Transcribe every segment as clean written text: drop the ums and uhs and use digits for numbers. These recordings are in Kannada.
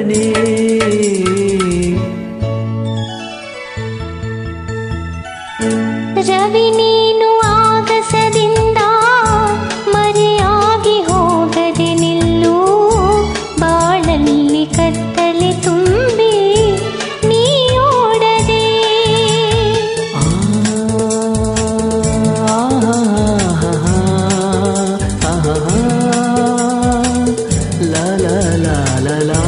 ಮರೆತೆನೆ. ರವಿ ನೀನು ಆಗಸದಿಂದ ಮರೆಯಾಗಿ ಹೋಗದೆ ನಿಲ್ಲು, ಬಾಳಲ್ಲಿ ಕತ್ತಲೆ ತುಂಬಿ ನೀ ಓಡದೆ. ಲಾ ಲಾ ಲಾ ಲಾ ಲಾ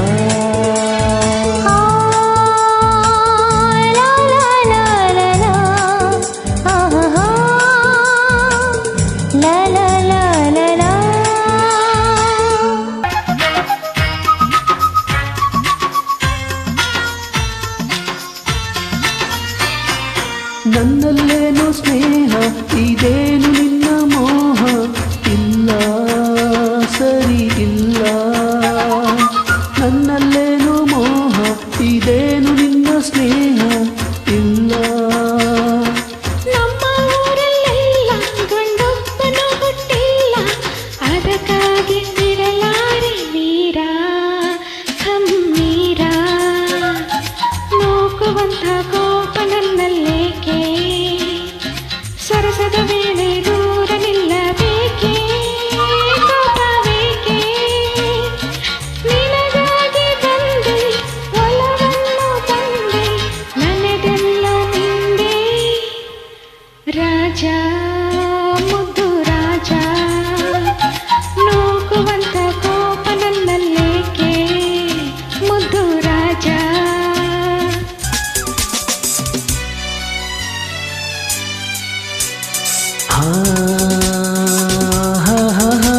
ನನ್ನಲ್ಲೇನು ಸ್ನೇಹ, ಇದೇನು ನಿನ್ನ ಮೋಹ, ಇಲ್ಲ ಸರಿ ಇಲ್ಲ. ನನ್ನಲ್ಲೇನು ಮೋಹ, ಇದೇನು ನಿನ್ನ ಸ್ನೇಹ, ಇಲ್ಲ. ನಮ್ಮ ಊರಲ್ಲೆಲ್ಲ ಗಂಡೊಬ್ಬನು ಹುಟ್ಟಿಲ್ಲ, ಅದಕ್ಕಾಗಿ ಬಿಡಲಾರೆ ವೀರ ಕಮ್ಮೀರ. ನೋಕುವಂಥ ಕೋಪ ನನ್ನಲ್ಲೇಕೆ, ಸರಸದ ವೇಳೆ ದೂರ ನಿಲ್ಲಬೇಕೆ, ಕೋಪವೇಕೆ. ನಿನಗಾಗಿ ಬಂದೆ ಒಲವನ್ನು ತಂದೆ, ನನಗೆಲ್ಲ ನಿಂದೆ ರಾಜ ಮುದ್ದು ರಾಜ. ನೋಕುವಂಥ ಕೋಪ ನನ್ನಲ್ಲೇಕೆ ಮುದ್ದು ರಾಜ. ಹಾ ಹಾ ಹಾ ಹಾ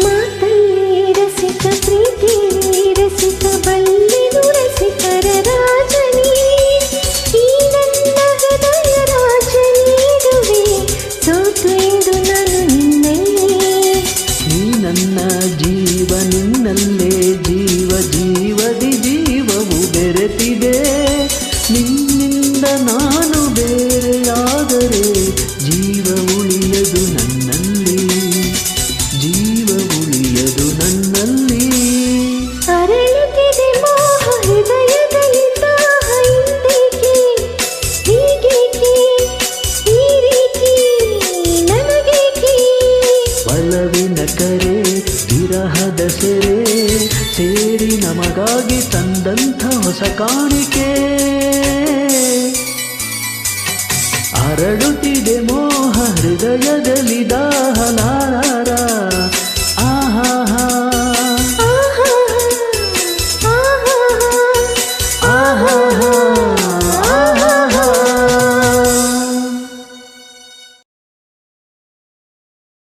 ಮಾತಲ್ಲಿ ರಸಿಕ, ಪ್ರೀತಿಯಲ್ಲಿ ರಸಿಕ, ಬಲ್ಲಿದು ರಸಿಕರ ರಾಜನಿ. ಈ ನನ್ನ ಹೃದಯ ರಾಜನೀಡುವೆ, ಸೋತು ಎಂದು ನಾನು ನಿನ್ನಲ್ಲಿ. ನೀ ನನ್ನ ಜೀವ, ನಿನ್ನಲ್ಲೇ ಜೀವ, ಜೀವದಿ ಜೀವವು ಬೆರೆತಿದೆ. ನಿನ್ನಿಂದ ನಾನು ಬೇರೆಯಾದರೆ ಜೀವ ಉಳಿಯದು ನನ್ನಲ್ಲಿ, ಜೀವ ಉಳಿಯದು ನನ್ನಲ್ಲಿ. ಅರಳುತ್ತಿದೆ ಮೋಹ ಹೃದಯದಲ್ಲಿ ದಾಹ, ಇಂದೇಕೆ ಹೀಗೇಕೆ ಈ ರೀತಿ ನನಗೇಕೆ. ಒಲವಿನ ಕರೆ ವಿರಹದ ಸೆರೆ ಸೇರಿ ನಮಗಾಗಿ ತಂದಂಥ ಹೊಸ ಕಾಣಿಕೆ. ಅರಳುತ್ತಿದೆ ಮೋಹ ಹೃದಯದಲ್ಲಿ ದಾಹ. ಲಾರ